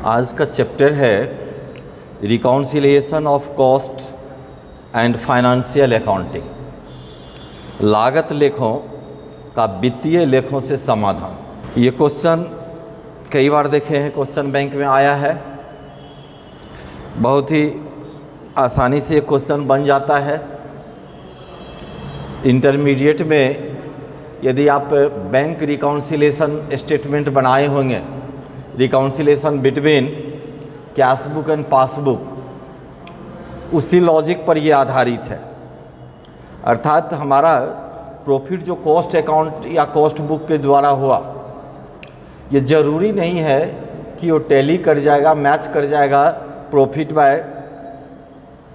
आज का चैप्टर है reconciliation of cost and financial accounting, लागत लेखों का वित्तीय लेखों से समाधान। ये क्वेश्चन कई बार देखे हैं, क्वेश्चन बैंक में आया है। बहुत ही आसानी से ये क्वेश्चन बन जाता है। इंटरमीडिएट में यदि आप बैंक रिकॉन्सिलिएशन स्टेटमेंट बनाए होंगे, reconciliation between cash book and passbook, उसी लॉजिक पर ये आधारित है। अर्थात हमारा प्रॉफिट जो कॉस्ट अकाउंट या कॉस्ट बुक के द्वारा हुआ, ये ज़रूरी नहीं है कि वो टैली कर जाएगा, मैच कर जाएगा profit by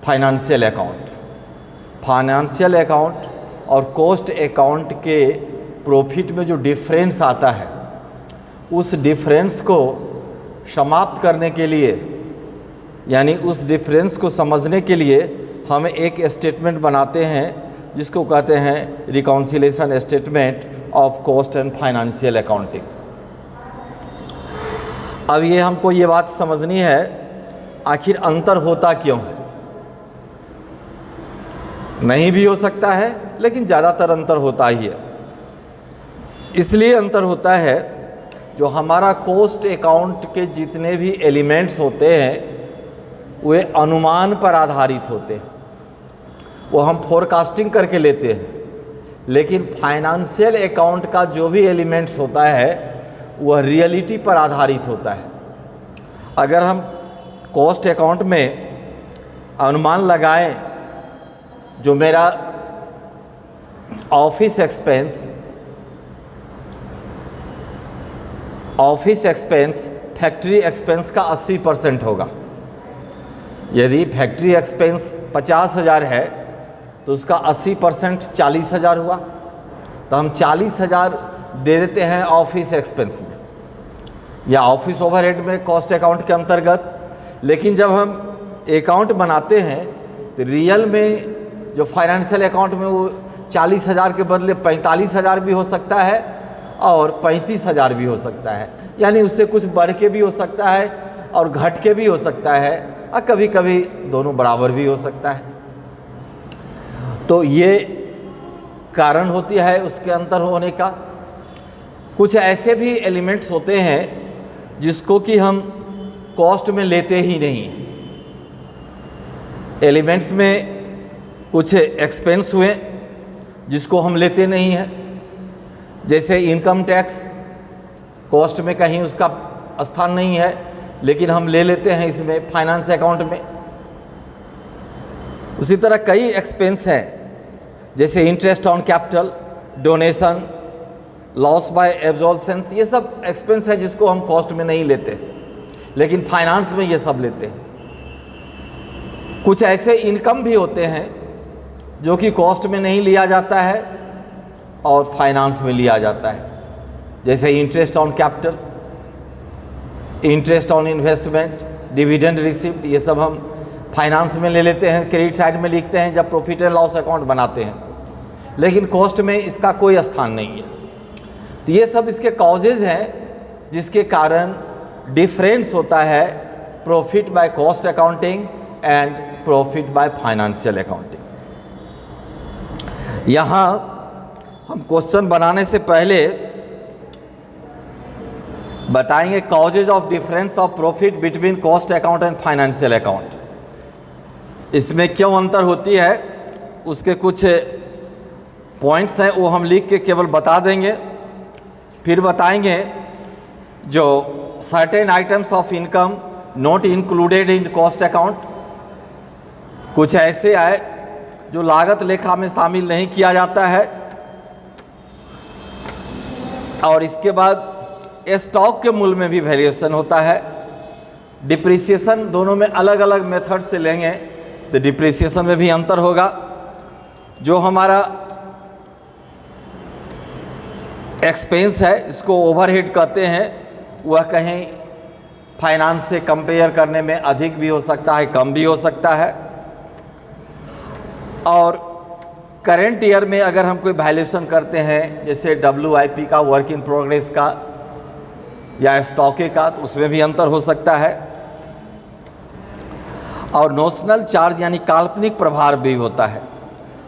financial account. Financial account और कॉस्ट अकाउंट के प्रॉफिट में जो डिफरेंस आता है, उस डिफरेंस को समाप्त करने के लिए, यानी उस डिफरेंस को समझने के लिए हम एक स्टेटमेंट बनाते हैं जिसको कहते हैं reconciliation statement of cost and financial accounting. अब ये हमको ये बात समझनी है, आखिर अंतर होता क्यों है। नहीं भी हो सकता है, लेकिन ज़्यादातर अंतर होता ही है। इसलिए अंतर होता है, जो हमारा कॉस्ट अकाउंट के जितने भी एलिमेंट्स होते हैं वे अनुमान पर आधारित होते हैं, वो हम फोरकास्टिंग करके लेते हैं। लेकिन फाइनेंशियल अकाउंट का जो भी एलिमेंट्स होता है वह रियलिटी पर आधारित होता है। अगर हम कॉस्ट अकाउंट में अनुमान लगाएं, जो मेरा ऑफिस एक्सपेंस फैक्ट्री एक्सपेंस का 80% होगा। यदि फैक्ट्री एक्सपेंस 50,000 है तो उसका 80% 40,000 हुआ, तो हम 40,000 दे देते हैं ऑफिस एक्सपेंस में या ऑफिस ओवरहेड में कॉस्ट अकाउंट के अंतर्गत। लेकिन जब हम अकाउंट बनाते हैं तो रियल में जो फाइनेंशियल अकाउंट में वो 40,000 के बदले 45,000 भी हो सकता है और 35,000 भी हो सकता है, यानी उससे कुछ बढ़ के भी हो सकता है और घट के भी हो सकता है, और कभी कभी दोनों बराबर भी हो सकता है। तो ये कारण होती है उसके अंतर होने का। कुछ ऐसे भी एलिमेंट्स होते हैं जिसको कि हम कॉस्ट में लेते ही नहीं। एलिमेंट्स में कुछ एक्सपेंस हुए जिसको हम लेते नहीं हैं, जैसे इनकम टैक्स, कॉस्ट में कहीं उसका स्थान नहीं है, लेकिन हम ले लेते हैं इसमें फाइनेंस अकाउंट में। उसी तरह कई एक्सपेंस हैं, जैसे interest on capital, donation, loss by absorptions, ये सब एक्सपेंस है जिसको हम कॉस्ट में नहीं लेते, लेकिन फाइनेंस में ये सब लेते हैं। कुछ ऐसे इनकम भी होते हैं जो कि कॉस्ट में नहीं लिया जाता है और फाइनेंस में लिया जाता है, जैसे interest on capital, interest on investment, dividend received, ये सब हम फाइनेंस में ले लेते हैं, क्रेडिट साइड में लिखते हैं जब प्रॉफिट एंड लॉस अकाउंट बनाते हैं तो। लेकिन कॉस्ट में इसका कोई स्थान नहीं है। तो ये सब इसके कॉजेज हैं जिसके कारण डिफरेंस होता है profit by cost accounting and profit by financial accounting. यहाँ हम क्वेश्चन बनाने से पहले बताएंगे causes of difference of profit between cost account and financial account. इसमें क्यों अंतर होती है, उसके कुछ पॉइंट्स हैं, वो हम लिख के केवल बता देंगे। फिर बताएंगे जो certain items of income not included in cost account, कुछ ऐसे आए जो लागत लेखा में शामिल नहीं किया जाता है। और इसके बाद स्टॉक के मूल्य में भी वेरिएशन होता है। डिप्रिसिएशन दोनों में अलग अलग मेथड से लेंगे तो डिप्रिसिएशन में भी अंतर होगा। जो हमारा एक्सपेंस है, इसको ओवरहेड कहते हैं, वह कहीं फाइनेंस से कंपेयर करने में अधिक भी हो सकता है, कम भी हो सकता है। और करेंट ईयर में अगर हम कोई वैल्यूएशन करते हैं, जैसे WIP का, वर्क इन प्रोग्रेस का, या स्टॉके का, तो उसमें भी अंतर हो सकता है। और नोशनल चार्ज यानी काल्पनिक प्रभार भी होता है,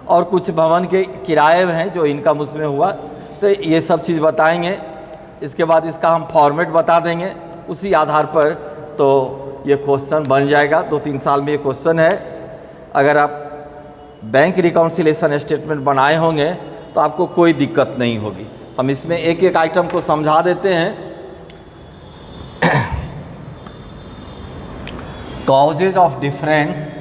और कुछ भवन के किराए हैं जो इनकम उसमें हुआ, तो ये सब चीज़ बताएंगे। इसके बाद इसका हम फॉर्मेट बता देंगे, उसी आधार पर तो ये क्वेश्चन बन जाएगा। 2-3 साल में ये क्वेश्चन है। अगर आप बैंक रिकॉन्सिलेशन स्टेटमेंट बनाए होंगे तो आपको कोई दिक्कत नहीं होगी। हम इसमें एक एक आइटम को समझा देते हैं। Causes of difference,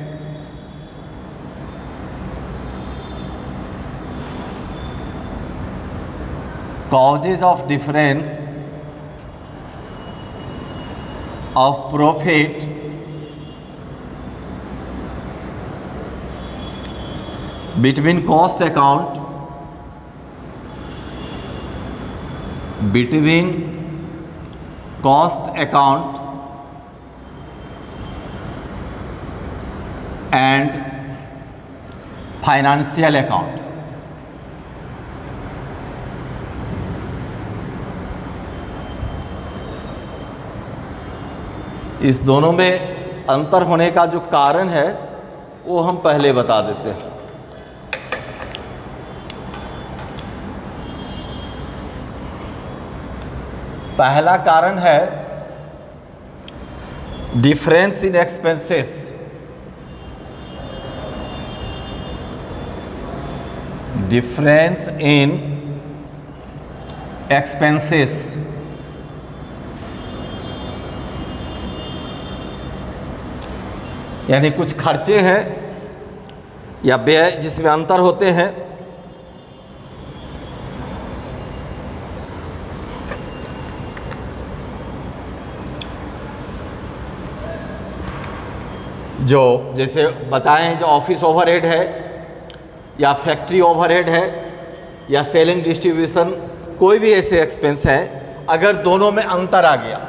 causes of difference of profit between cost account and financial account। इस दोनों में अंतर होने का जो कारण है वो हम पहले बता देते हैं। पहला कारण है difference in expenses. Difference in expenses यानी कुछ खर्चे हैं या व्यय जिसमें अंतर होते हैं। जो जैसे बताएं, जो ऑफिस ओवरहेड है या फैक्ट्री ओवरहेड है या सेलिंग डिस्ट्रीब्यूशन, कोई भी ऐसे एक्सपेंस है, अगर दोनों में अंतर आ गया,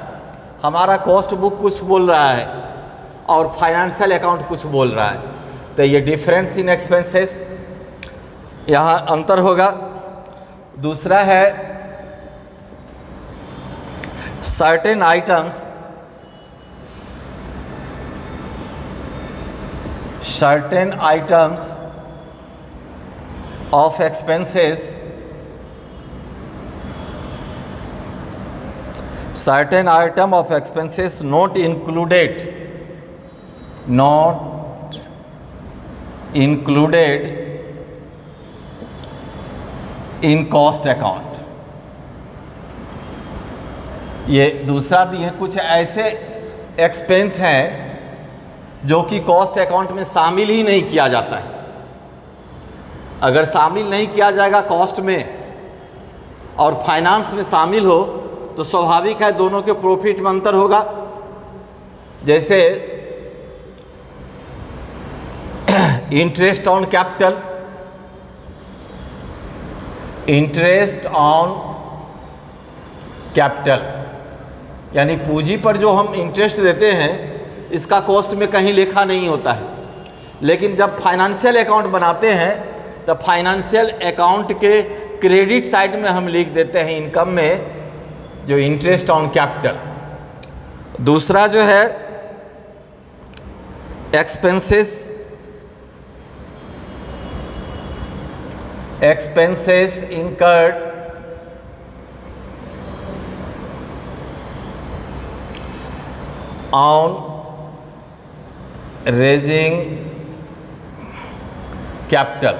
हमारा कॉस्ट बुक कुछ बोल रहा है और फाइनेंशियल अकाउंट कुछ बोल रहा है, तो ये डिफरेंस इन एक्सपेंसेस, यहाँ अंतर होगा। दूसरा है certain items of expenses, certain item of expenses not included in cost account। ये दूसरा दिए, कुछ ऐसे एक्सपेंस हैं जो कि कॉस्ट अकाउंट में शामिल ही नहीं किया जाता है। अगर शामिल नहीं किया जाएगा कॉस्ट में और फाइनेंस में शामिल हो तो स्वाभाविक है दोनों के प्रॉफिट में अंतर होगा। जैसे इंटरेस्ट ऑन कैपिटल, यानी पूंजी पर जो हम इंटरेस्ट देते हैं इसका कॉस्ट में कहीं लिखा नहीं होता है, लेकिन जब फाइनेंशियल अकाउंट बनाते हैं तो फाइनेंशियल अकाउंट के क्रेडिट साइड में हम लिख देते हैं इनकम में जो इंटरेस्ट ऑन कैपिटल। दूसरा जो है expenses incurred on raising capital,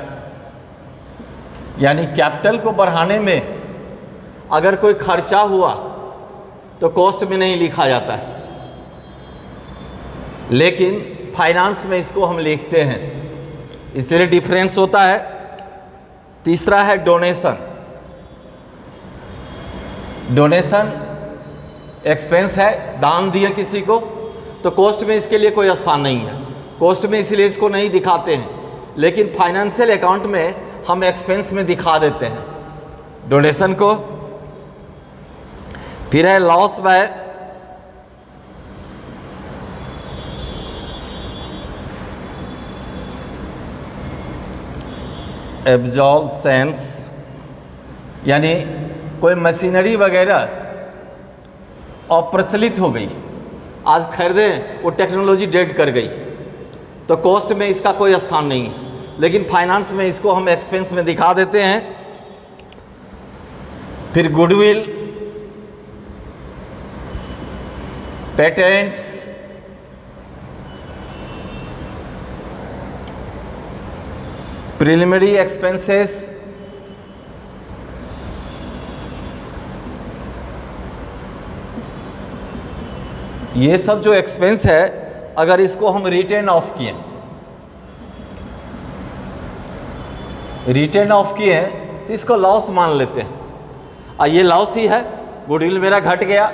यानी कैपिटल को बढ़ाने में अगर कोई खर्चा हुआ तो कॉस्ट में नहीं लिखा जाता है, लेकिन फाइनेंस में इसको हम लिखते हैं, इसलिए डिफरेंस होता है। तीसरा है डोनेशन एक्सपेंस है, दान दिया किसी को तो कॉस्ट में इसके लिए कोई स्थान नहीं है, कॉस्ट में इसलिए इसको नहीं दिखाते हैं, लेकिन फाइनेंशियल अकाउंट में हम एक्सपेंस में दिखा देते हैं डोनेशन को। फिर है लॉस बाय एब्जॉल्सेंस, यानी कोई मशीनरी वगैरह अप्रचलित हो गई, आज खरीदें वो टेक्नोलॉजी डेड कर गई, तो कॉस्ट में इसका कोई स्थान नहीं है। लेकिन फाइनेंस में इसको हम एक्सपेंस में दिखा देते हैं। फिर गुडविल, पेटेंट्स, प्रिलिमिनरी एक्सपेंसेस, ये सब जो एक्सपेंस है, अगर इसको हम रिटेन ऑफ किए, तो इसको लॉस मान लेते हैं। ये लॉस ही है, गुडविल मेरा घट गया,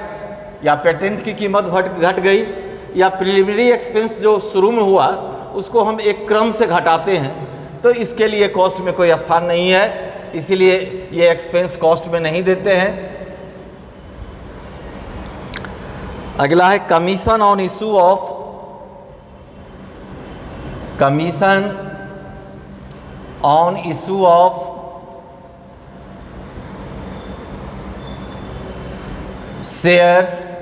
या पेटेंट की कीमत घट गई, या प्रिलिमिनरी एक्सपेंस जो शुरू में हुआ उसको हम एक क्रम से घटाते हैं, तो इसके लिए कॉस्ट में कोई स्थान नहीं है, इसीलिए ये एक्सपेंस कॉस्ट में नहीं देते हैं। अगला है commission on issue of shares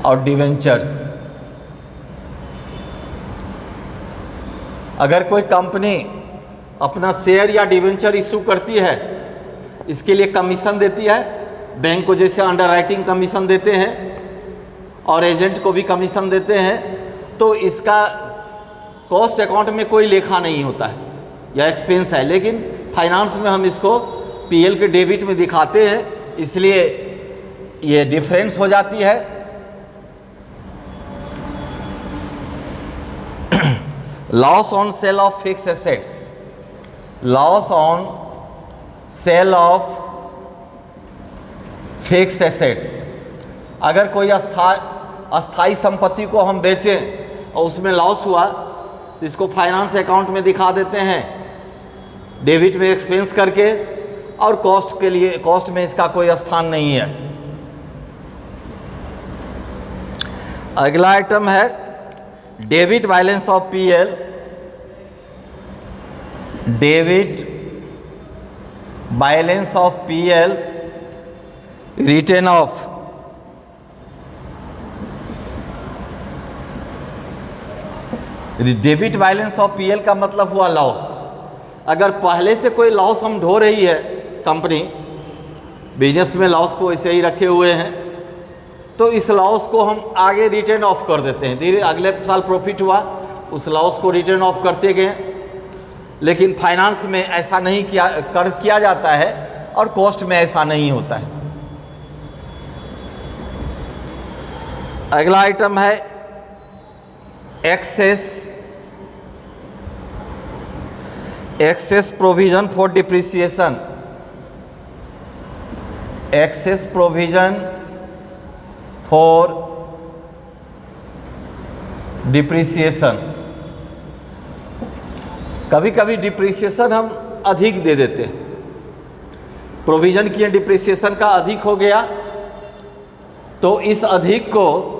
और डिवेंचर्स। अगर कोई कंपनी अपना शेयर या डिवेंचर इशू करती है, इसके लिए कमीशन देती है, बैंक को जैसे अंडर राइटिंग कमीशन देते हैं और एजेंट को भी कमीशन देते हैं, तो इसका कॉस्ट अकाउंट में कोई लेखा नहीं होता है या एक्सपेंस है, लेकिन फाइनेंस में हम इसको पीएल के डेबिट में दिखाते हैं, इसलिए ये डिफरेंस हो जाती है। Loss on sale of fix assets, loss on sale of fixed assets. अगर कोई अस्थाई संपत्ति को हम बेचें और उसमें लॉस हुआ, तो इसको फाइनेंस अकाउंट में दिखा देते हैं डेबिट में एक्सपेंस करके, और कॉस्ट में इसका कोई स्थान नहीं है। अगला आइटम है debit balance of PL, debit balance of PL, written off debit balance of PL का मतलब हुआ लॉस। अगर पहले से कोई लॉस हम ढो रही है, कंपनी बिजनेस में लॉस को ऐसे ही रखे हुए हैं, तो इस लॉस को हम आगे रिटर्न ऑफ कर देते हैं। धीरे अगले साल प्रॉफिट हुआ, उस लॉस को रिटर्न ऑफ करते गए। लेकिन फाइनेंस में ऐसा नहीं किया जाता है, और कॉस्ट में ऐसा नहीं होता है। अगला आइटम है excess provision for depreciation, excess provision for depreciation. कभी कभी डिप्रिसिएशन हम अधिक दे देते हैं, प्रोविजन किए डिप्रिसिएशन का अधिक हो गया, तो इस अधिक को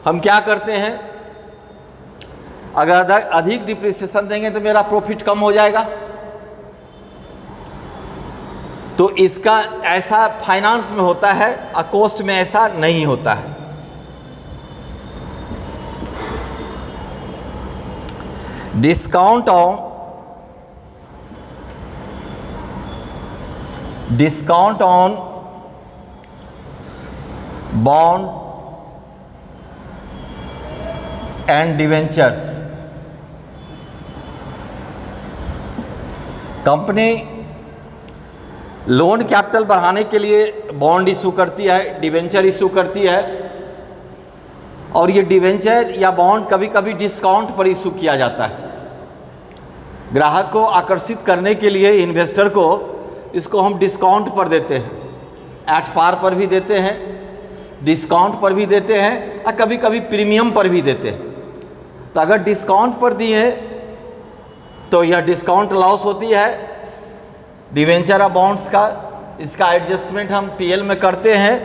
हम क्या करते हैं, अगर अधिक डिप्रिसिएशन देंगे तो मेरा प्रॉफिट कम हो जाएगा, तो इसका ऐसा फाइनेंस में होता है और कॉस्ट में ऐसा नहीं होता है। Discount on bond and debentures. Company loan capital बढ़ाने के लिए बॉन्ड इशू करती है, डिवेंचर इशू करती है, और ये डिवेंचर या बॉन्ड कभी कभी डिस्काउंट पर इशू किया जाता है। ग्राहक को आकर्षित करने के लिए, इन्वेस्टर को, इसको हम डिस्काउंट पर देते हैं, एट पार पर भी देते हैं, डिस्काउंट पर भी देते हैं, और कभी कभी प्रीमियम पर भी देते हैं। तो अगर डिस्काउंट पर दिए तो यह डिस्काउंट लॉस होती है डिवेंचर और बॉन्ड्स का, इसका एडजस्टमेंट हम पीएल में करते हैं,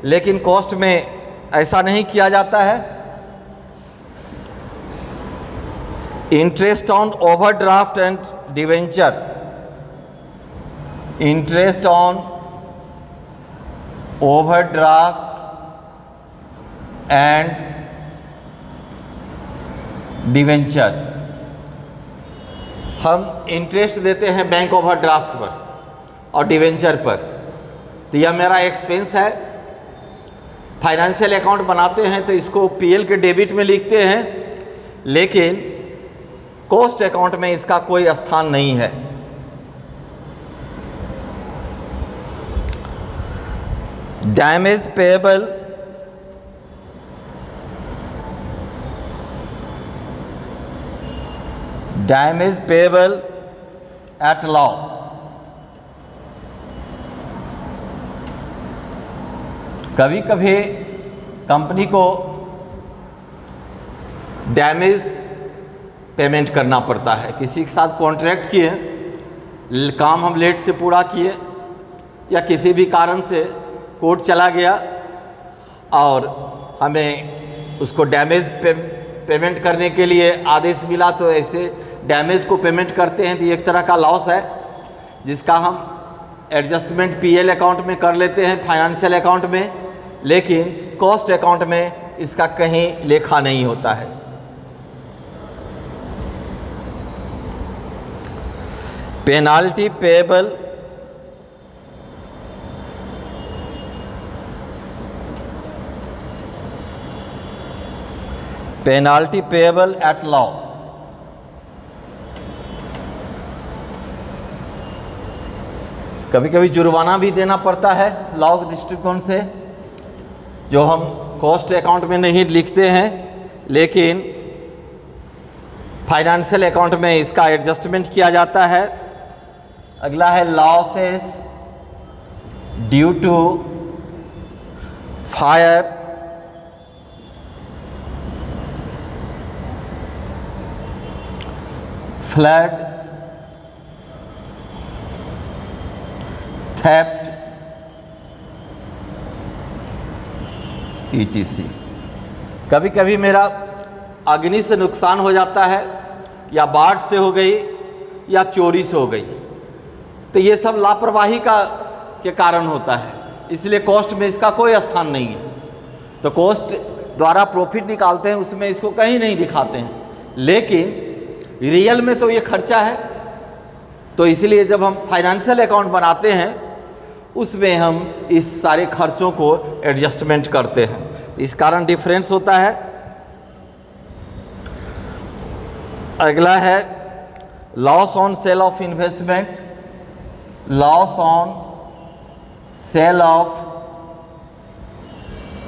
लेकिन कॉस्ट में ऐसा नहीं किया जाता है। Interest on overdraft and debenture, interest on overdraft and debenture. हम इंटरेस्ट देते हैं बैंक ओवरड्राफ्ट पर और डिवेंचर पर, तो यह मेरा एक्सपेंस है। फाइनेंशियल अकाउंट बनाते हैं तो इसको पीएल के डेबिट में लिखते हैं, लेकिन कॉस्ट अकाउंट में इसका कोई स्थान नहीं है। Damage payable at law. कभी कभी कंपनी को डैमेज पेमेंट करना पड़ता है। किसी के साथ कॉन्ट्रैक्ट किए, काम हम लेट से पूरा किए या किसी भी कारण से कोर्ट चला गया और हमें उसको डैमेज पेमेंट करने के लिए आदेश मिला, तो ऐसे डैमेज को पेमेंट करते हैं। तो ये एक तरह का लॉस है जिसका हम एडजस्टमेंट पीएल अकाउंट में कर लेते हैं, फाइनेंशियल अकाउंट में, लेकिन कॉस्ट अकाउंट में इसका कहीं लेखा नहीं होता है। Penalty payable at law. कभी कभी जुर्माना भी देना पड़ता है लॉ के दृष्टिकोण से, जो हम कॉस्ट अकाउंट में नहीं लिखते हैं, लेकिन फाइनेंशियल अकाउंट में इसका एडजस्टमेंट किया जाता है। अगला है losses due to fire, flood, theft, ETC। कभी कभी मेरा अग्नि से नुकसान हो जाता है, या बाढ़ से हो गई, या चोरी से हो गई, तो ये सब लापरवाही के कारण होता है, इसलिए कॉस्ट में इसका कोई स्थान नहीं है। तो कॉस्ट द्वारा प्रॉफिट निकालते हैं, उसमें इसको कहीं नहीं दिखाते हैं, लेकिन रियल में तो ये खर्चा है। तो इसलिए जब हम फाइनेंशियल अकाउंट बनाते हैं, उसमें हम इस सारे खर्चों को एडजस्टमेंट करते हैं, इस कारण डिफरेंस होता है। अगला है loss on sale of investment. Loss on sale of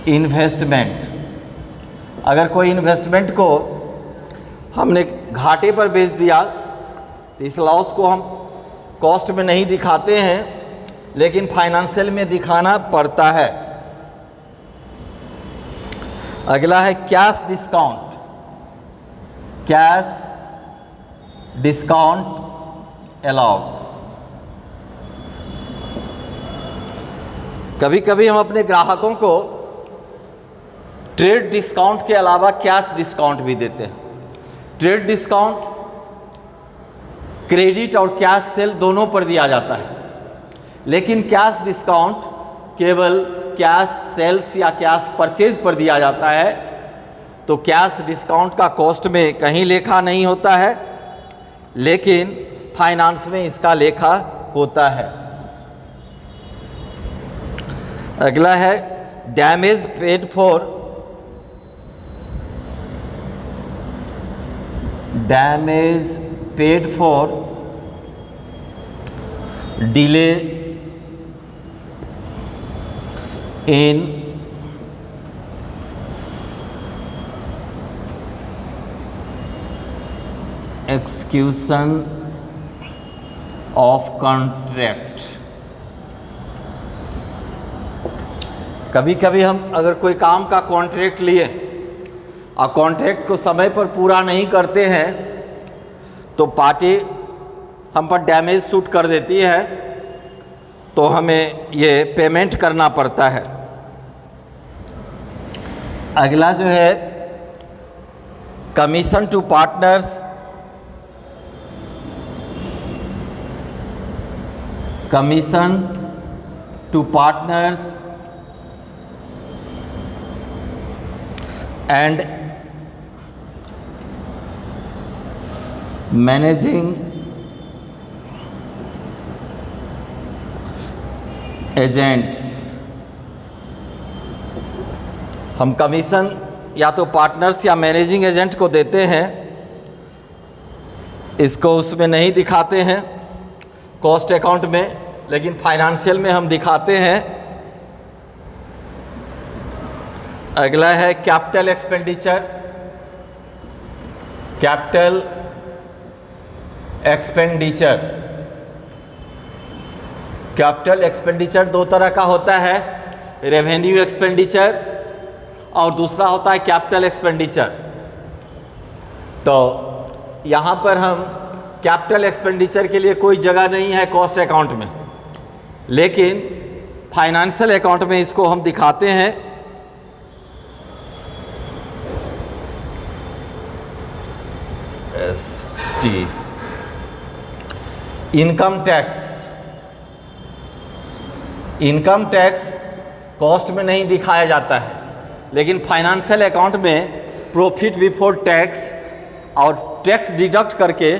investment, अगर कोई इन्वेस्टमेंट को हमने घाटे पर बेच दिया तो इस लॉस को हम कॉस्ट में नहीं दिखाते हैं, लेकिन फाइनेंशियल में दिखाना पड़ता है। अगला है cash discount. Cash discount allowed. कभी कभी हम अपने ग्राहकों को ट्रेड डिस्काउंट के अलावा कैश डिस्काउंट भी देते हैं। ट्रेड डिस्काउंट क्रेडिट और कैश सेल दोनों पर दिया जाता है, लेकिन कैश डिस्काउंट केवल कैश सेल्स या कैश परचेज पर दिया जाता है। तो कैश डिस्काउंट का कॉस्ट में कहीं लेखा नहीं होता है, लेकिन फाइनेंस में इसका लेखा होता है। अगला है damage paid for. Damage paid for delay in execution of contract। कभी कभी हम अगर कोई काम का कॉन्ट्रैक्ट लिए और कॉन्ट्रैक्ट को समय पर पूरा नहीं करते हैं, तो पार्टी हम पर डैमेज सूट कर देती है, तो हमें ये पेमेंट करना पड़ता है। अगला जो है commission to partners. Commission to partners and managing agents, हम कमीशन या तो पार्टनर्स या मैनेजिंग एजेंट को देते हैं, इसको उसमें नहीं दिखाते हैं कॉस्ट अकाउंट में, लेकिन फाइनेंशियल में हम दिखाते हैं। अगला है capital expenditure. Capital expenditure, capital expenditure दो तरह का होता है, रेवेन्यू एक्सपेंडिचर और दूसरा होता है कैपिटल एक्सपेंडिचर। तो यहाँ पर हम कैपिटल एक्सपेंडिचर के लिए कोई जगह नहीं है कॉस्ट अकाउंट में, लेकिन फाइनेंशियल अकाउंट में इसको हम दिखाते हैं। ST income tax, income tax cost में नहीं दिखाया जाता है, लेकिन फाइनेंशियल अकाउंट में प्रॉफिट बिफोर टैक्स और टैक्स डिडक्ट करके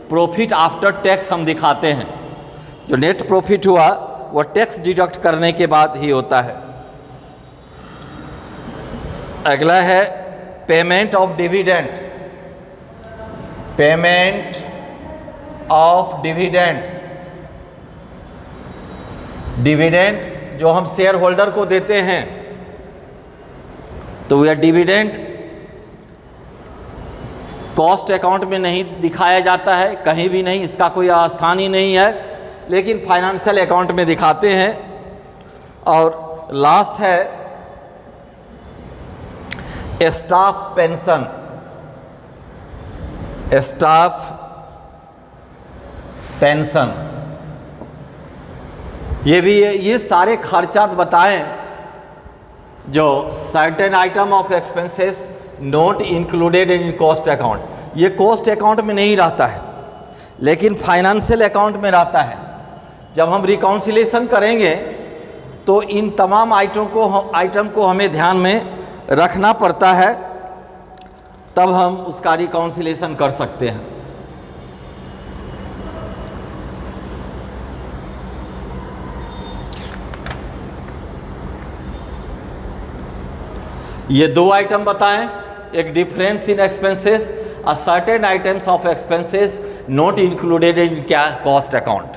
प्रॉफिट आफ्टर टैक्स हम दिखाते हैं। जो नेट प्रॉफिट हुआ वो टैक्स डिडक्ट करने के बाद ही होता है। अगला है payment of dividend. Payment of dividend, dividend जो हम शेयर होल्डर को देते हैं, तो यह डिविडेंड कॉस्ट अकाउंट में नहीं दिखाया जाता है, कहीं भी नहीं, इसका कोई स्थान ही नहीं है, लेकिन फाइनेंशियल अकाउंट में दिखाते हैं। और लास्ट है स्टाफ पेंशन। स्टाफ पेंशन, ये सारे खर्चात बताएं जो certain item of expenses not included in cost account. ये कॉस्ट अकाउंट में नहीं रहता है, लेकिन फाइनेंशियल अकाउंट में रहता है। जब हम रिकॉन्सिलेशन करेंगे तो इन तमाम आइटम को हमें ध्यान में रखना पड़ता है, तब हम उसका रिकॉन्सिलेशन कर सकते हैं। ये दो आइटम बताएं, एक difference in expenses, a certain items of expenses not included in क्या कॉस्ट अकाउंट।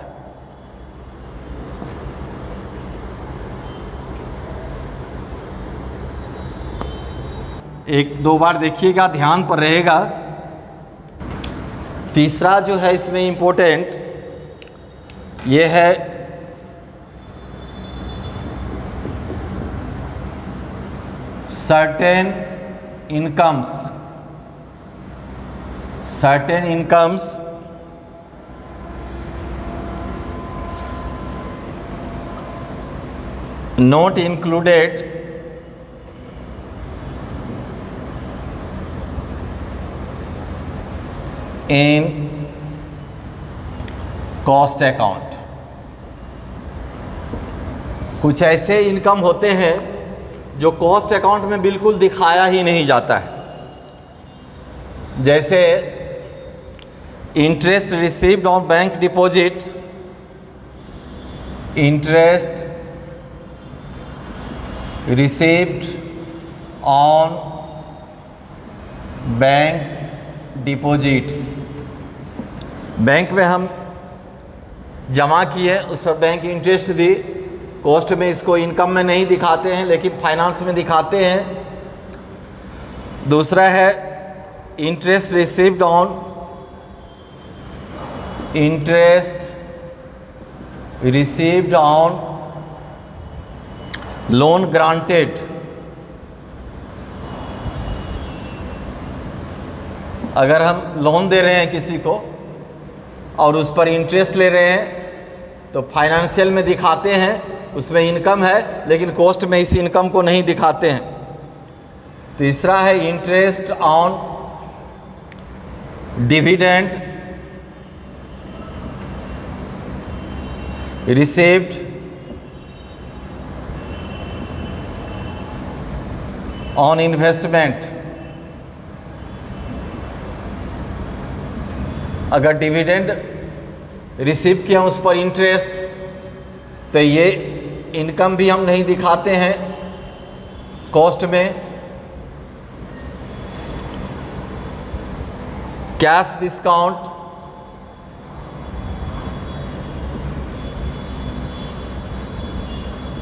एक दो बार देखिएगा, ध्यान पर रहेगा। तीसरा जो है इसमें इम्पोर्टेंट ये है certain incomes not included in cost account। कुछ ऐसे इनकम होते हैं जो कॉस्ट अकाउंट में बिल्कुल दिखाया ही नहीं जाता है, जैसे interest received on bank deposit, interest received on bank deposits. Bank में हम जमा किए, उस पर बैंक इंटरेस्ट दी, कॉस्ट में इसको इनकम में नहीं दिखाते हैं, लेकिन फाइनेंस में दिखाते हैं। दूसरा है interest received on loan granted. अगर हम लोन दे रहे हैं किसी को और उस पर इंटरेस्ट ले रहे हैं तो फाइनेंशियल में दिखाते हैं, उसमें इनकम है, लेकिन कॉस्ट में इस इनकम को नहीं दिखाते हैं। तीसरा है interest on dividend received on investment, अगर डिविडेंड रिसीव किया उस पर इंटरेस्ट, तो ये इनकम भी हम नहीं दिखाते हैं कॉस्ट में। कैश डिस्काउंट,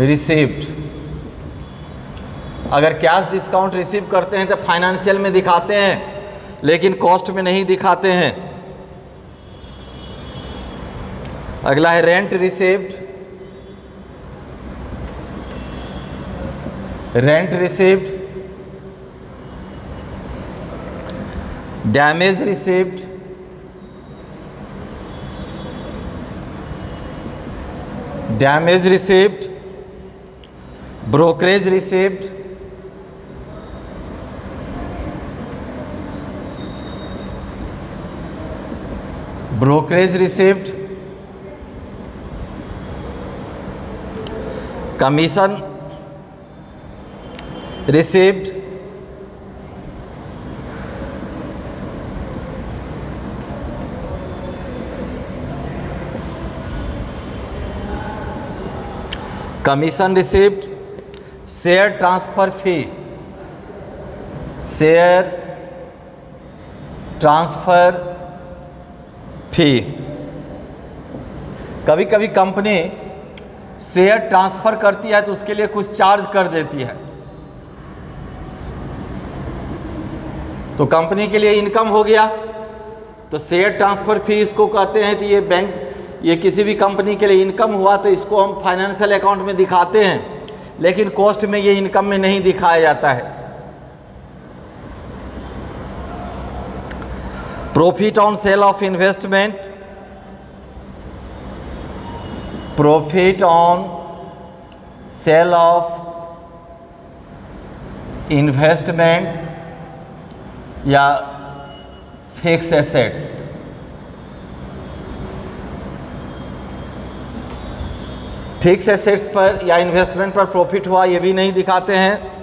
रिसीव्ड, अगर कैश डिस्काउंट रिसीव करते हैं तो फाइनेंशियल में दिखाते हैं, लेकिन कॉस्ट में नहीं दिखाते हैं। अगला है rent received, rent received, damage received, damage received, brokerage received, brokerage received, commission received, commission received, share transfer fee, share transfer fee, कभी कभी कंपनी शेयर ट्रांसफ़र करती है तो उसके लिए कुछ चार्ज कर देती है, तो कंपनी के लिए इनकम हो गया। तो शेयर ट्रांसफ़र फी इसको कहते हैं। तो ये बैंक, ये किसी भी कंपनी के लिए इनकम हुआ तो इसको हम फाइनेंशियल अकाउंट में दिखाते हैं, लेकिन कॉस्ट में ये इनकम में नहीं दिखाया जाता है। Profit on sale of investment, profit on sale of investment या फिक्स एसेट्स, फिक्स एसेट्स पर या इन्वेस्टमेंट पर प्रॉफिट हुआ ये भी नहीं दिखाते हैं।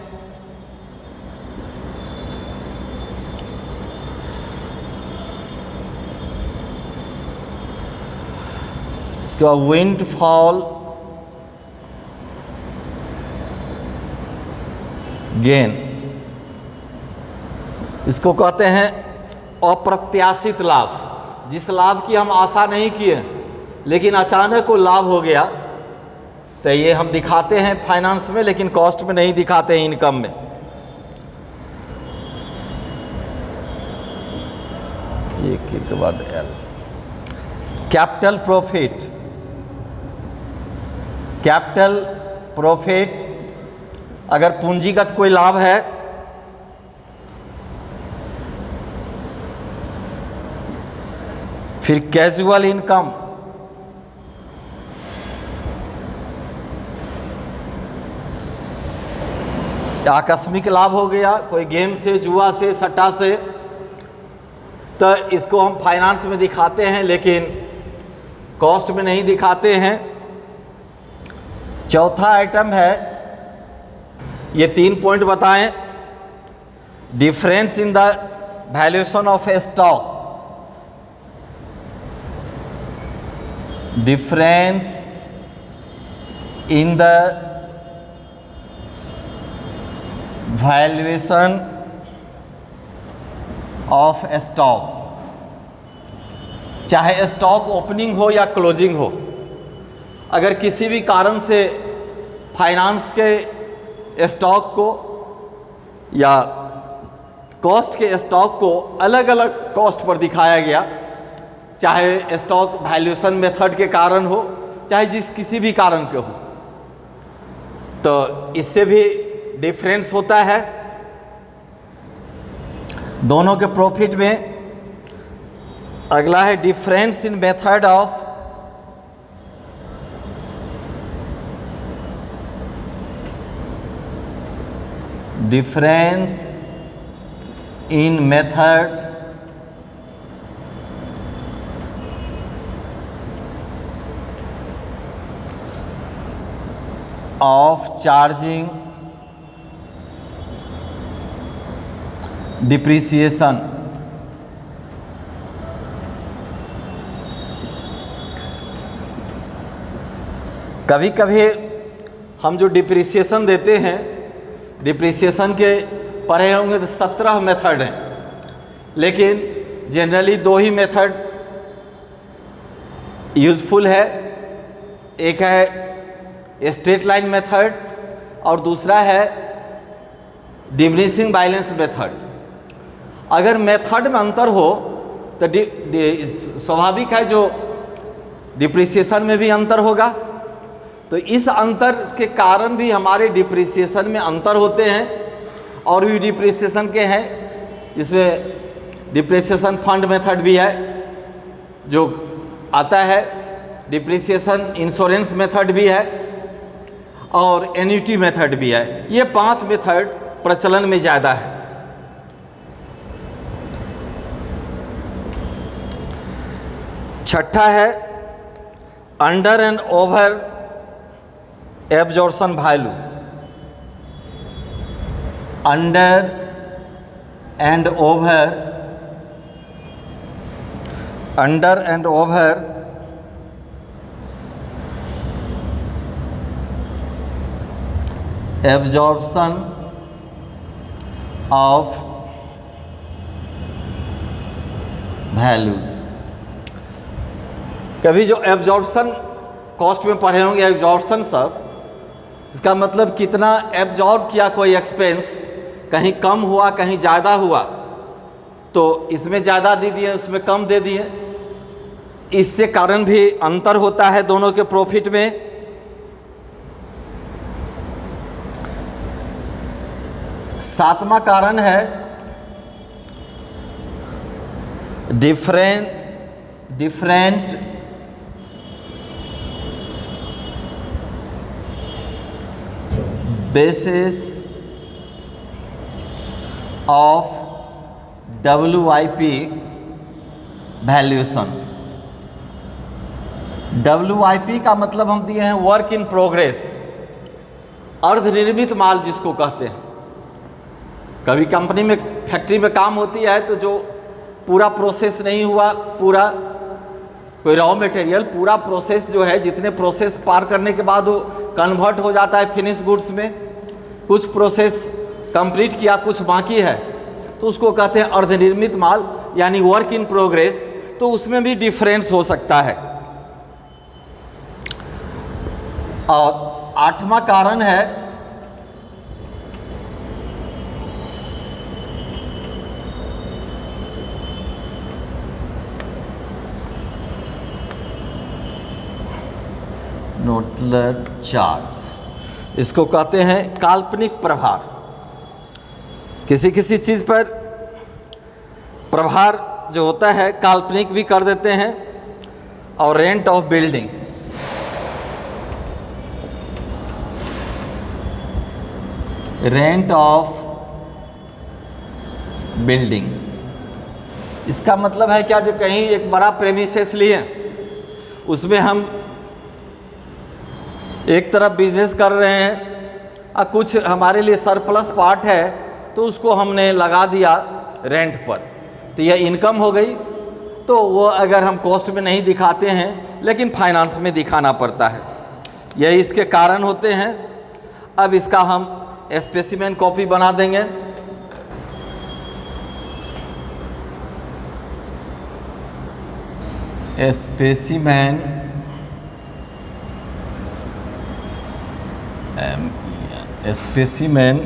इसके बाद विंडफॉल गेन, इसको कहते हैं अप्रत्याशित लाभ, जिस लाभ की हम आशा नहीं किए लेकिन अचानक को लाभ हो गया, तो ये हम दिखाते हैं फाइनेंस में, लेकिन कॉस्ट में नहीं दिखाते हैं, इनकम में। ये के बाद L, capital profit, capital profit अगर पूंजीगत कोई लाभ है, फिर कैजुअल इनकम, आकस्मिक लाभ हो गया कोई गेम से, जुआ से, सट्टा से, तो इसको हम फाइनेंस में दिखाते हैं लेकिन कॉस्ट में नहीं दिखाते हैं। चौथा आइटम है, ये 3 पॉइंट बताएं। Difference in the valuation of A stock, difference in the valuation of stock, चाहे स्टॉक ओपनिंग हो या क्लोजिंग हो, अगर किसी भी कारण से फाइनेंस के स्टॉक को या कॉस्ट के स्टॉक को अलग अलग कॉस्ट पर दिखाया गया, चाहे स्टॉक वैल्यूएशन मेथड के कारण हो, चाहे किसी भी कारण के हो, तो इससे भी डिफरेंस होता है दोनों के प्रॉफिट में। अगला है difference in method of difference in method of charging depreciation, कभी कभी हम जो डिप्रिसिएशन देते हैं, डिप्रिसिएशन के पढ़े होंगे तो 17 मेथड हैं, लेकिन जनरली 2 ही मेथड यूज़फुल है। एक है स्ट्रेट लाइन मेथड और दूसरा है डिमिनिशिंग बैलेंस मेथड। अगर मेथड में अंतर हो तो स्वाभाविक है जो डिप्रिसिएशन में भी अंतर होगा, तो इस अंतर के कारण भी हमारे डिप्रिसिएशन में अंतर होते हैं। और भी डिप्रिसिएशन के हैं, इसमें डिप्रिसिएशन फंड मेथड भी है जो आता है, डिप्रिसिएशन इंश्योरेंस मेथड भी है और एन्युटी मेथड भी है। ये 5 मेथड प्रचलन में ज़्यादा है। छठा है under and over absorption value. Under and over, under and over absorption of values. कभी जो एब्जॉर्प्शन कॉस्ट में पढ़े होंगे, एब्जॉर्प्शन सब, इसका मतलब कितना एब्जॉर्ब किया कोई एक्सपेंस, कहीं कम हुआ कहीं ज़्यादा हुआ, तो इसमें ज़्यादा दे दिए उसमें कम दे दिए, इससे कारण भी अंतर होता है दोनों के प्रॉफिट में। सातवां कारण है different basis of WIP valuation. WIP का मतलब हम दिए हैं वर्क इन प्रोग्रेस, अर्धनिर्मित माल जिसको कहते हैं। कभी कंपनी में, फैक्ट्री में काम होती है तो जो पूरा प्रोसेस नहीं हुआ, पूरा कोई रॉ मटेरियल पूरा प्रोसेस जो है, जितने प्रोसेस पार करने के बाद वो कन्वर्ट हो जाता है फिनिश गुड्स में, कुछ प्रोसेस कंप्लीट किया कुछ बाकी है, तो उसको कहते हैं अर्धनिर्मित माल यानी वर्क इन प्रोग्रेस। तो उसमें भी डिफरेंस हो सकता है। और आठवां कारण है नोटलर चार्ज। इसको कहते हैं काल्पनिक प्रभार। किसी किसी चीज़ पर प्रभार जो होता है काल्पनिक भी कर देते हैं। और rent of building, rent of building, इसका मतलब है क्या, जो कहीं एक बड़ा प्रेमिसेस लिए, उसमें हम एक तरफ बिजनेस कर रहे हैं और कुछ हमारे लिए सरप्लस पार्ट है तो उसको हमने लगा दिया रेंट पर, तो यह इनकम हो गई। तो वो अगर हम कॉस्ट में नहीं दिखाते हैं लेकिन फाइनेंस में दिखाना पड़ता है, यही इसके कारण होते हैं। अब इसका हम स्पेसिमेन कॉपी बना देंगे। Specimen specimen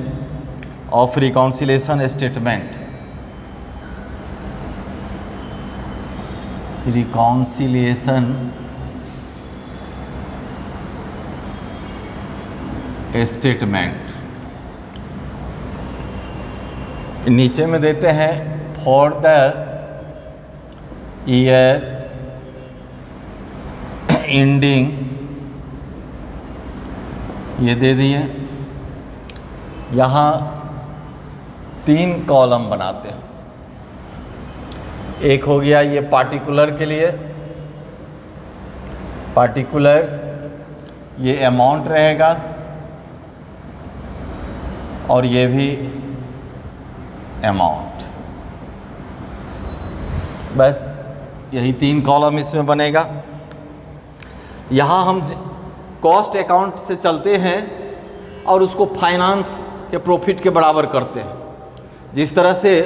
of reconciliation statement, reconciliation statement. नीचे में देते हैं फॉर द ईयर एंडिंग, ये दे दिए। यहाँ 3 कॉलम बनाते हैं। एक हो गया ये पार्टिकुलर के लिए, पार्टिकुलर्स, ये अमाउंट रहेगा और ये भी अमाउंट। बस यही 3 कॉलम इसमें बनेगा। यहाँ हम कॉस्ट अकाउंट से चलते हैं और उसको फाइनेंस के प्रॉफिट के बराबर करते हैं। जिस तरह से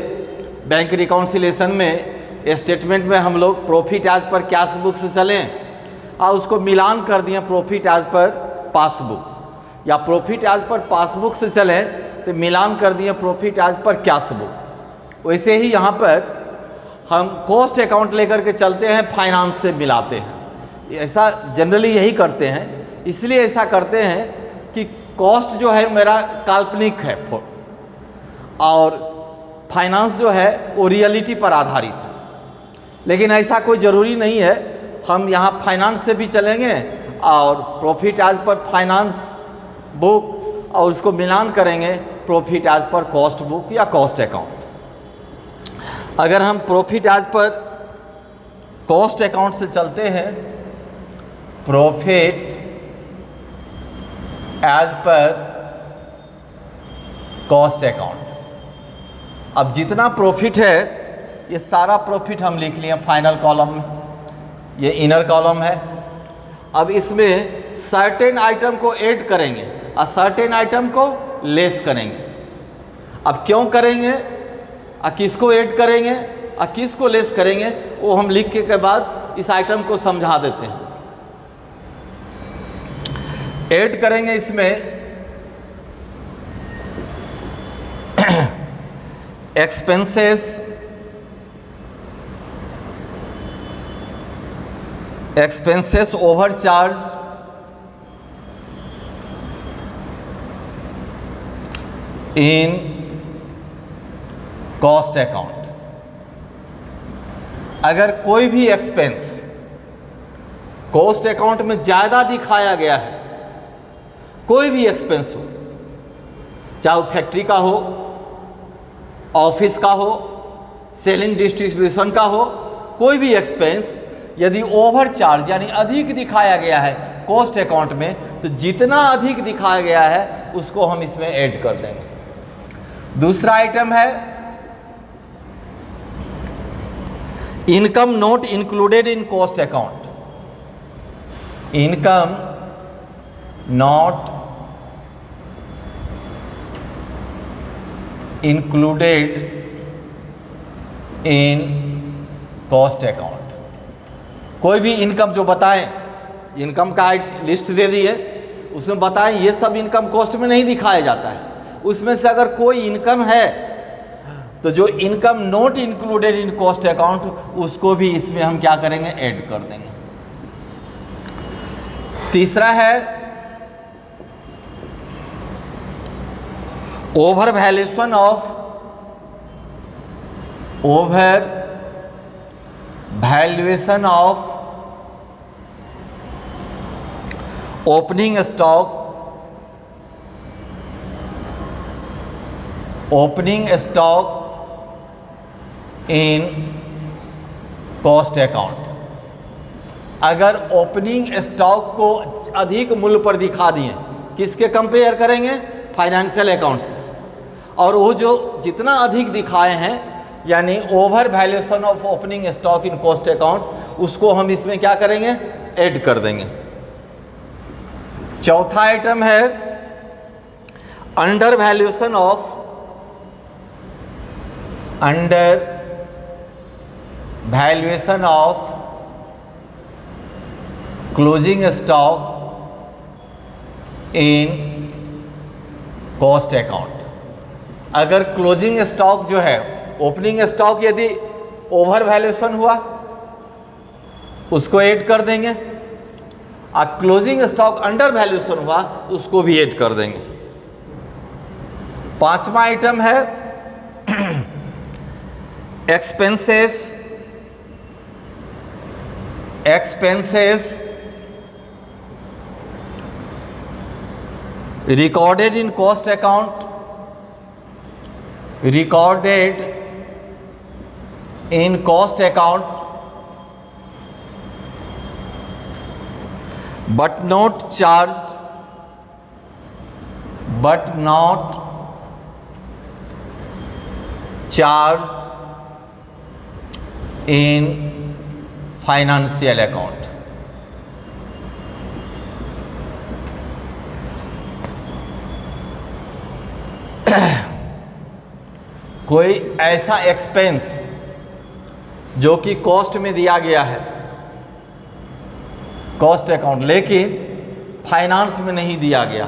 बैंक रिकॉन्सिलेशन में स्टेटमेंट में हम लोग profit as per cash book से चलें और उसको मिलान कर दिए प्रॉफिट एज पर पासबुक, या प्रॉफिट एज पर पासबुक से चलें तो मिलान कर दिए profit as per cash book. वैसे ही यहाँ पर हम कॉस्ट अकाउंट लेकर के चलते हैं, फाइनेंस से मिलाते हैं। ऐसा जनरली यही करते हैं। इसलिए ऐसा करते हैं कि कॉस्ट जो है मेरा काल्पनिक है और फाइनेंस जो है वो रियलिटी पर आधारित है। लेकिन ऐसा कोई ज़रूरी नहीं है। हम यहाँ फाइनेंस से भी चलेंगे और profit as per finance book और उसको मिलान करेंगे profit as per cost book या कॉस्ट अकाउंट। अगर हम profit as per cost account से चलते हैं, profit as per cost account. अब जितना प्रॉफिट है ये सारा प्रॉफिट हम लिख लिए फाइनल कॉलम में, ये इनर कॉलम है। अब इसमें सर्टेन आइटम को ऐड करेंगे और सर्टेन आइटम को लेस करेंगे। अब क्यों करेंगे और किसको ऐड करेंगे और किसको लेस करेंगे वो हम लिख के बाद इस आइटम को समझा देते हैं। ऐड करेंगे इसमें expenses overcharge in cost account. अगर कोई भी एक्सपेंस कॉस्ट अकाउंट में ज़्यादा दिखाया गया है, कोई भी एक्सपेंस हो, चाहे वो फैक्ट्री का हो, ऑफिस का हो, सेलिंग डिस्ट्रीब्यूशन का हो, कोई भी एक्सपेंस यदि ओवर चार्ज यानी अधिक दिखाया गया है कॉस्ट अकाउंट में, तो जितना अधिक दिखाया गया है उसको हम इसमें ऐड कर देंगे। दूसरा आइटम है income not included in cost account. Income not included in cost account. कोई भी इनकम जो बताएं, इनकम का लिस्ट दे दिए, उसमें बताएं ये सब इनकम कॉस्ट में नहीं दिखाया जाता है। उसमें से अगर कोई इनकम है तो जो income not included in cost account उसको भी इसमें हम क्या करेंगे, ऐड कर देंगे। तीसरा है over valuation of opening stock in cost account. अगर ओपनिंग स्टॉक को अधिक मूल्य पर दिखा दिए, किसके कंपेयर करेंगे, फाइनेंशियल अकाउंट से, और वो जो जितना अधिक दिखाए हैं यानी over valuation of opening stock in cost account, उसको हम इसमें क्या करेंगे, ऐड कर देंगे। चौथा आइटम है under valuation of closing stock in cost account. अगर क्लोजिंग स्टॉक जो है, ओपनिंग स्टॉक यदि ओवर वैल्यूएशन हुआ उसको ऐड कर देंगे, और क्लोजिंग स्टॉक अंडर वैल्यूएशन हुआ उसको भी ऐड कर देंगे। पांचवा आइटम है expenses recorded in cost account but not charged charge in financial account. कोई ऐसा एक्सपेंस जो कि कॉस्ट में दिया गया है, कॉस्ट अकाउंट, लेकिन फाइनेंस में नहीं दिया गया,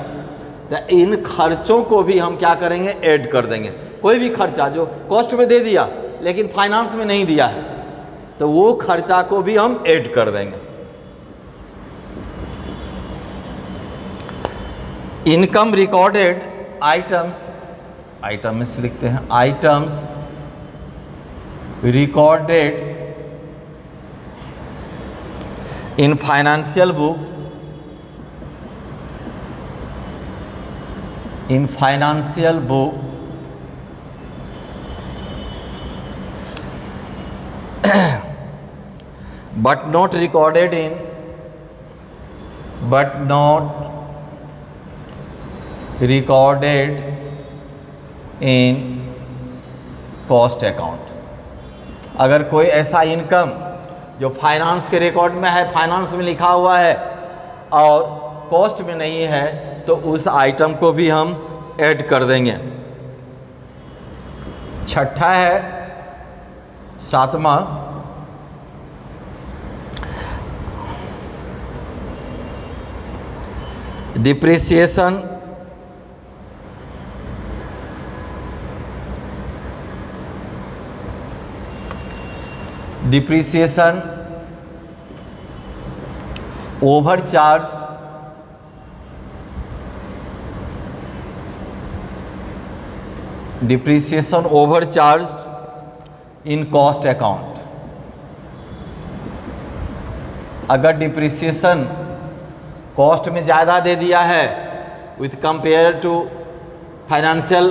तो इन खर्चों को भी हम क्या करेंगे, ऐड कर देंगे। कोई भी खर्चा जो कॉस्ट में दे दिया लेकिन फाइनेंस में नहीं दिया है, तो वो खर्चा को भी हम ऐड कर देंगे। इनकम रिकॉर्डेड आइटम्स, आइटम्स लिखते हैं, items recorded in financial book, in financial book but not recorded in cost account. अगर कोई ऐसा इनकम जो फाइनेंस के रिकॉर्ड में है, फाइनेंस में लिखा हुआ है और कॉस्ट में नहीं है, तो उस आइटम को भी हम ऐड कर देंगे। छठा है, सातवां, depreciation overcharge depreciation overcharge in cost account. अगर डिप्रिसिएशन कॉस्ट में ज़्यादा दे दिया है with compare to financial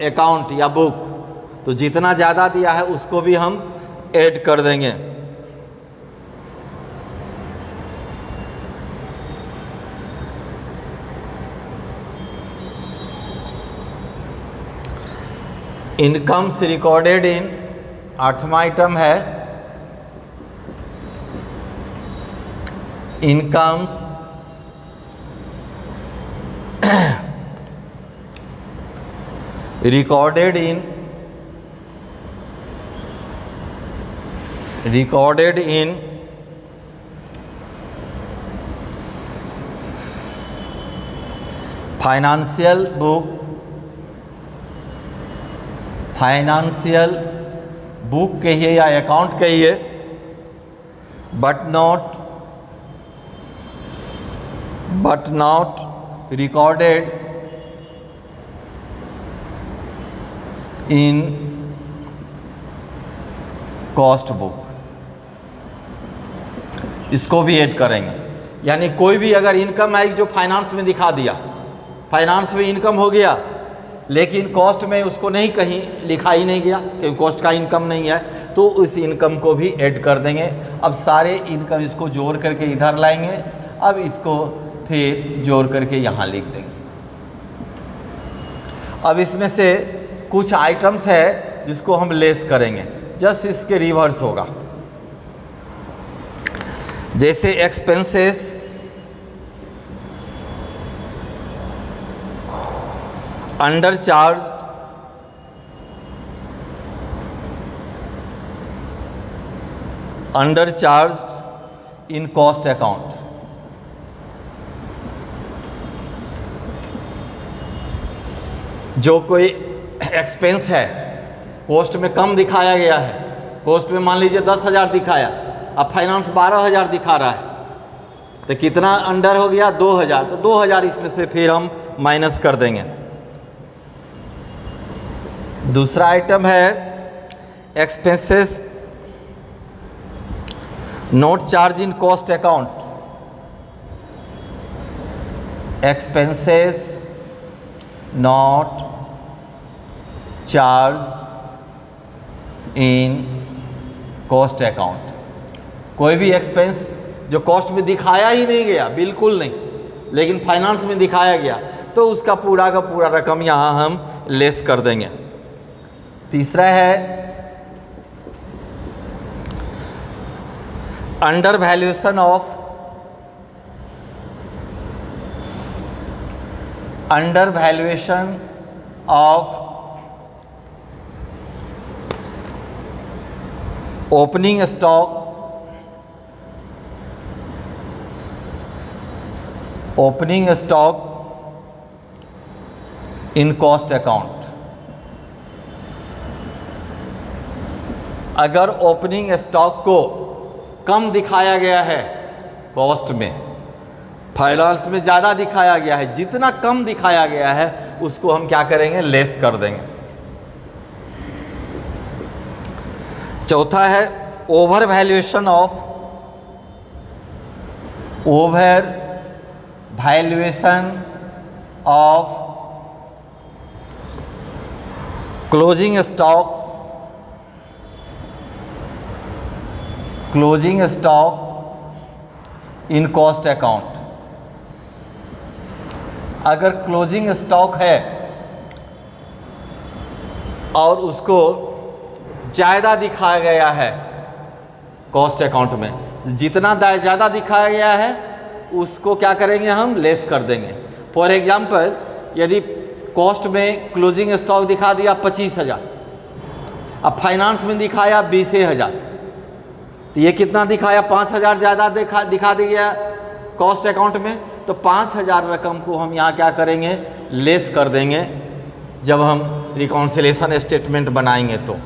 account या बुक, तो जितना ज़्यादा दिया है उसको भी हम ऐड कर देंगे। इनकम्स रिकॉर्डेड इन, आठवां आइटम है incomes recorded in financial book कहिए या अकाउंट कहिए, but not recorded in cost book. इसको भी ऐड करेंगे। यानी कोई भी अगर इनकम आई जो फाइनेंस में दिखा दिया, फाइनेंस में इनकम हो गया, लेकिन कॉस्ट में उसको नहीं कहीं लिखा ही नहीं गया क्योंकि कॉस्ट का इनकम नहीं है, तो उस इनकम को भी ऐड कर देंगे। अब सारे इनकम इसको जोड़ करके इधर लाएंगे, अब इसको फिर जोड़ करके यहाँ लिख देंगे। अब इसमें से कुछ आइटम्स है जिसको हम लेस करेंगे, जस्ट इसके रिवर्स होगा। जैसे expenses, under charge in cost account. जो कोई एक्सपेंस है कॉस्ट में कम दिखाया गया है, कॉस्ट में मान लीजिए 10,000 दिखाया, अब फाइनेंस 12,000 दिखा रहा है, तो कितना अंडर हो गया, 2,000, तो 2,000 इसमें से फिर हम माइनस कर देंगे। दूसरा आइटम है expenses not charge in cost account. Expenses not charge in cost account. कोई भी एक्सपेंस जो कॉस्ट में दिखाया ही नहीं गया, बिल्कुल नहीं, लेकिन फाइनेंस में दिखाया गया, तो उसका पूरा का पूरा रकम यहाँ हम लेस कर देंगे। तीसरा है under valuation of opening stock in cost account. अगर ओपनिंग स्टॉक को कम दिखाया गया है कॉस्ट में, फाइनेंस में ज़्यादा दिखाया गया है, जितना कम दिखाया गया है उसको हम क्या करेंगे, लेस कर देंगे। चौथा है over valuation of closing stock in cost account. अगर क्लोजिंग स्टॉक है और उसको ज़्यादा दिखाया गया है कॉस्ट अकाउंट में, जितना ज़्यादा दिखाया गया है उसको क्या करेंगे, हम लेस कर देंगे। फॉर एग्जांपल, यदि कॉस्ट में क्लोजिंग स्टॉक दिखा दिया 25,000, अब फाइनेंस में दिखाया 20,000, तो ये कितना दिखाया, 5,000 ज़्यादा दिखा दिया कॉस्ट अकाउंट में, तो 5,000 रकम को हम यहाँ क्या करेंगे, लेस कर देंगे जब हम रिकॉन्सिलेशन स्टेटमेंट बनाएंगे तो।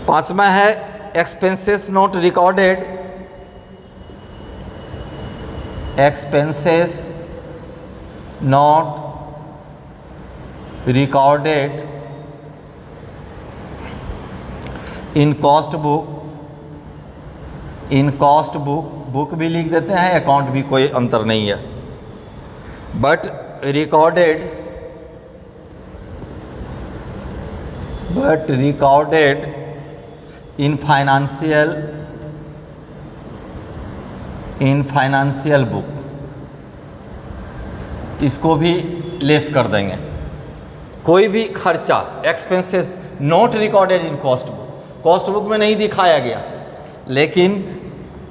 पांचवा है expenses not recorded in cost book भी लिख देते हैं, अकाउंट भी कोई अंतर नहीं है, but recorded in financial book, इसको भी लेस कर देंगे। कोई भी खर्चा expenses not recorded in cost book में नहीं दिखाया गया लेकिन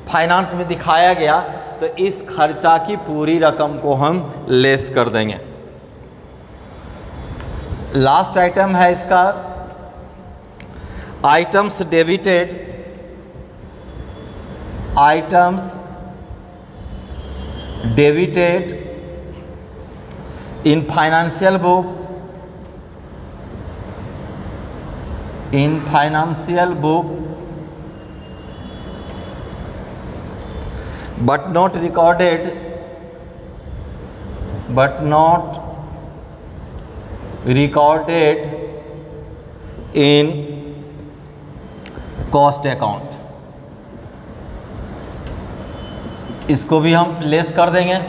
फाइनेंस में दिखाया गया, तो इस खर्चा की पूरी रकम को हम लेस कर देंगे। लास्ट आइटम है इसका items debited in financial book but not recorded in cost account, इसको भी हम लेस कर देंगे।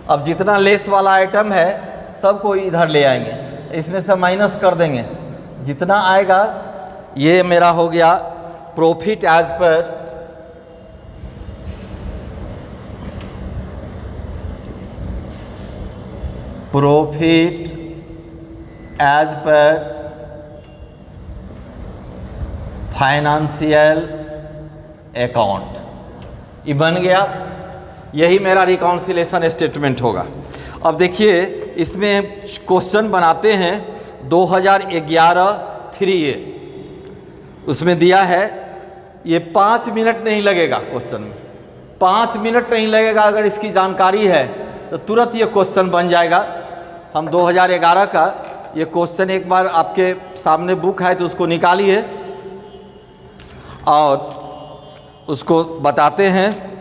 अब जितना लेस वाला आइटम है सबको इधर ले आएंगे, इसमें से माइनस कर देंगे, जितना आएगा ये मेरा हो गया profit as per financial account, ये बन गया। यही मेरा रिकॉन्सिलेशन स्टेटमेंट होगा। अब देखिए इसमें क्वेश्चन बनाते हैं 2011 3A, उसमें दिया है, ये 5 मिनट नहीं लगेगा क्वेश्चन में, 5 मिनट नहीं लगेगा। अगर इसकी जानकारी है तो तुरंत ये क्वेश्चन बन जाएगा। हम 2011 का ये क्वेश्चन एक बार आपके सामने बुक है तो उसको निकालिए और उसको बताते हैं।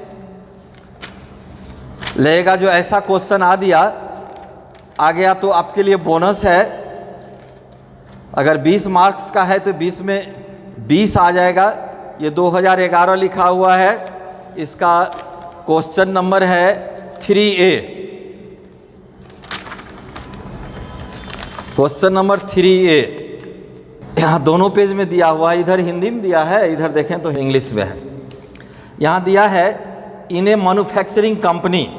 लगेगा जो ऐसा क्वेश्चन आ गया तो आपके लिए बोनस है। अगर 20 मार्क्स का है तो 20 में 20 आ जाएगा। ये 2011 लिखा हुआ है, इसका क्वेश्चन नंबर है 3A, क्वेश्चन नंबर 3A। यहाँ दोनों पेज में दिया हुआ है, इधर हिंदी में दिया है, इधर देखें तो इंग्लिश में है। यहाँ दिया है in a manufacturing company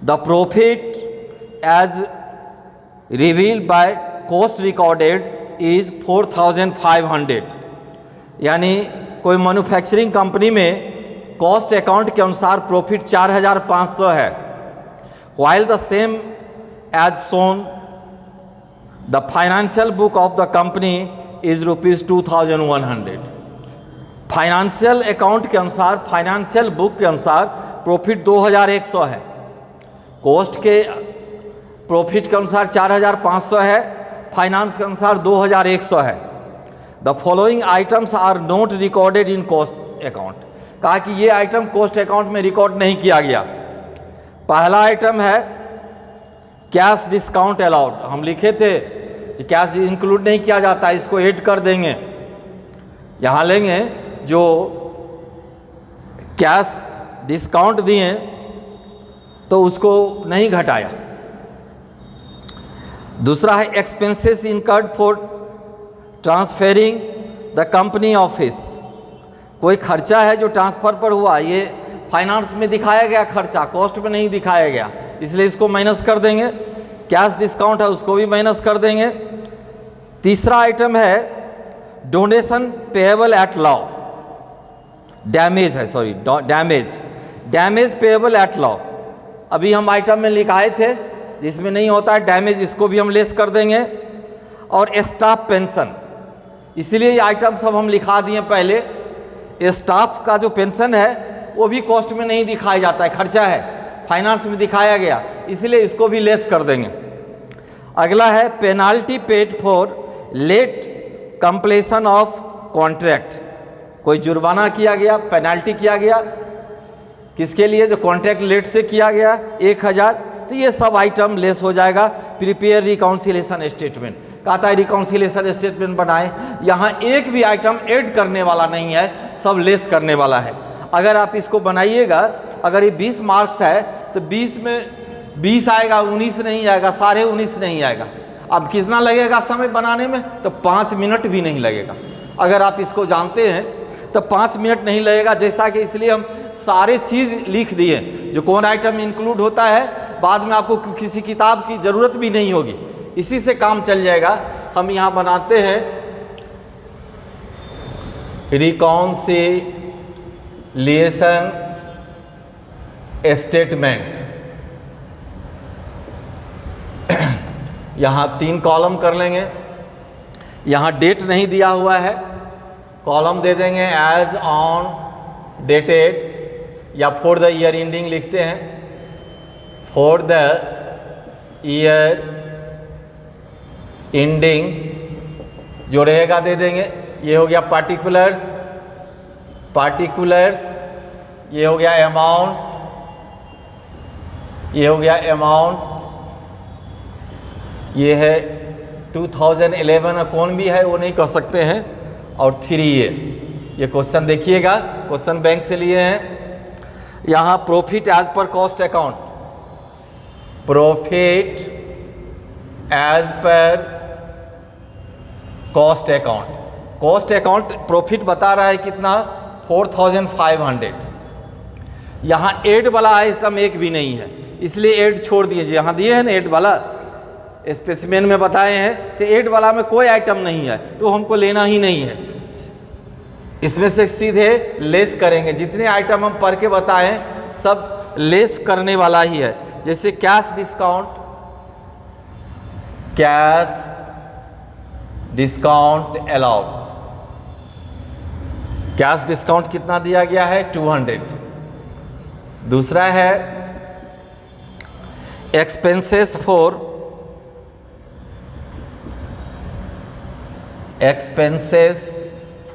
the profit as revealed by cost recorded is 4,500, यानी कोई मैन्युफैक्चरिंग कंपनी में कॉस्ट अकाउंट के अनुसार प्रॉफिट 4,500 है, while the same as shown the financial book of the company is rupees 2,100। Financial account के अनुसार, financial book के अनुसार प्रॉफिट 2,100 है, कॉस्ट के प्रॉफिट के अनुसार 4,500 है, फाइनेंस के अनुसार 2,100 है। The following items are not recorded in cost account, कहा कि ये आइटम कॉस्ट अकाउंट में रिकॉर्ड नहीं किया गया। पहला आइटम है कैश डिस्काउंट अलाउड, हम लिखे थे कि कैश इंक्लूड नहीं किया जाता, इसको ऐड कर देंगे, यहाँ लेंगे जो कैश डिस्काउंट दिए तो उसको नहीं घटाया। दूसरा है expenses incurred for transferring the company office, कोई खर्चा है जो ट्रांसफ़र पर हुआ, ये फाइनेंस में दिखाया गया खर्चा, कॉस्ट में नहीं दिखाया गया, इसलिए इसको माइनस कर देंगे। कैश डिस्काउंट है उसको भी माइनस कर देंगे। तीसरा आइटम है donation payable at law, damage है, sorry damage payable at law, अभी हम आइटम में लिखाए थे जिसमें नहीं होता है डैमेज, इसको भी हम लेस कर देंगे। और स्टाफ पेंशन, इसीलिए ये आइटम सब हम लिखा दिए पहले। स्टाफ का जो पेंशन है वो भी कॉस्ट में नहीं दिखाया जाता है, खर्चा है, फाइनेंस में दिखाया गया, इसलिए इसको भी लेस कर देंगे। अगला है penalty paid for late completion of contract, कोई जुर्माना किया गया, पेनाल्टी किया गया, किसके लिए, जो कॉन्ट्रैक्ट लेट से किया गया 1,000, तो ये सब आइटम लेस हो जाएगा। प्रिपेयर रिकाउंसिलेशन स्टेटमेंट, कहता है रिकाउंसिलेशन स्टेटमेंट बनाए, यहाँ एक भी आइटम ऐड करने वाला नहीं है, सब लेस करने वाला है। अगर आप इसको बनाइएगा, अगर ये 20 मार्क्स है तो 20 में 20 आएगा, 19 नहीं आएगा, 19.5 नहीं आएगा। अब कितना लगेगा समय बनाने में, तो 5 मिनट भी नहीं लगेगा। अगर आप इसको जानते हैं तो 5 मिनट नहीं लगेगा, जैसा कि इसलिए हम सारे चीज़ लिख दिए, जो कौन आइटम इंक्लूड होता है, बाद में आपको किसी किताब की ज़रूरत भी नहीं होगी, इसी से काम चल जाएगा। हम यहाँ बनाते हैं रिकॉन्सिलिएशन स्टेटमेंट, यहाँ 3 कॉलम कर लेंगे, यहाँ डेट नहीं दिया हुआ है, कॉलम दे देंगे एज ऑन डेटेड, या फॉर द ईयर एंडिंग लिखते हैं, फॉर द ईयर एंडिंग जो रहेगा दे देंगे। ये हो गया पार्टिकुलर्स, ये हो गया अमाउंट, ये हो गया अमाउंट, ये है 2011 कौन भी है वो नहीं कह सकते हैं, और 3 ये क्वेश्चन देखिएगा, क्वेश्चन बैंक से लिए हैं। यहाँ profit as per cost account, profit as per cost account, cost account profit बता रहा है कितना, 4,500। यहाँ एड वाला आइटम एक भी नहीं है, इसलिए एड छोड़ दीजिए, यहाँ दिए हैं ना एड वाला, स्पेसिमेन में बताए हैं, तो एड वाला में कोई आइटम नहीं है, तो हमको लेना ही नहीं है। इसमें से सीधे लेस करेंगे, जितने आइटम हम पढ़ के बताएं सब लेस करने वाला ही है। जैसे cash discount, allowed, cash discount कितना दिया गया है, 200। दूसरा है expenses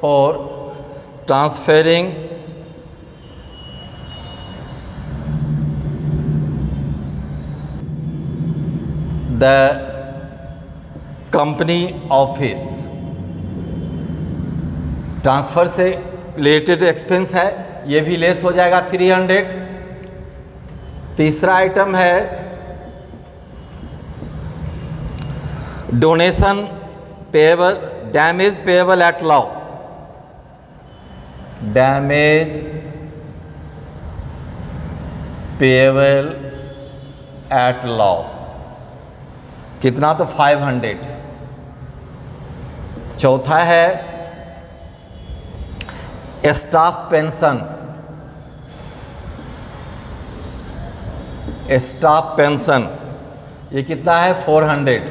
for transferring the company office, transfer से रिलेटेड एक्सपेंस है, ये भी लेस हो जाएगा 300। तीसरा आइटम है donation payable, damage payable at law, damage payable at law, कितना, तो 500। चौथा है स्टाफ पेंशन। स्टाफ पेंशन ये कितना है 400।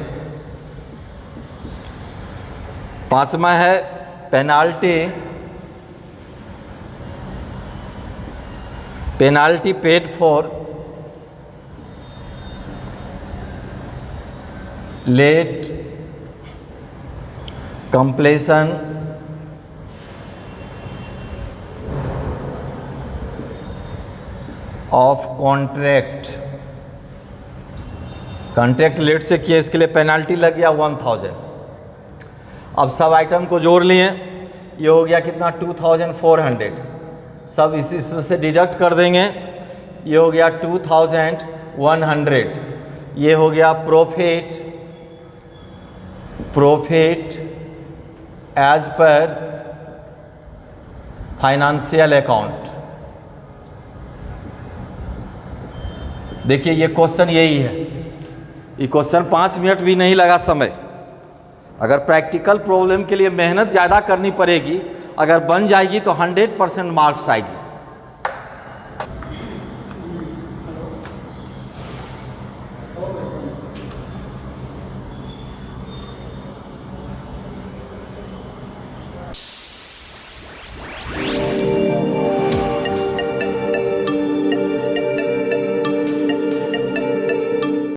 पांचवा है penalty paid for late completion of contract late से किए, इसके लिए पेनाल्टी लग गया 1000। अब सब आइटम को जोड़ लिए, ये हो गया कितना 2400। सब इसी से डिडक्ट कर देंगे, ये हो गया 2100। ये हो गया profit as per financial account. देखिए ये क्वेश्चन यही है, ये क्वेश्चन 5 मिनट भी नहीं लगा समय। अगर प्रैक्टिकल प्रॉब्लम के लिए मेहनत ज़्यादा करनी पड़ेगी, अगर बन जाएगी तो 100% मार्क्स आएगी।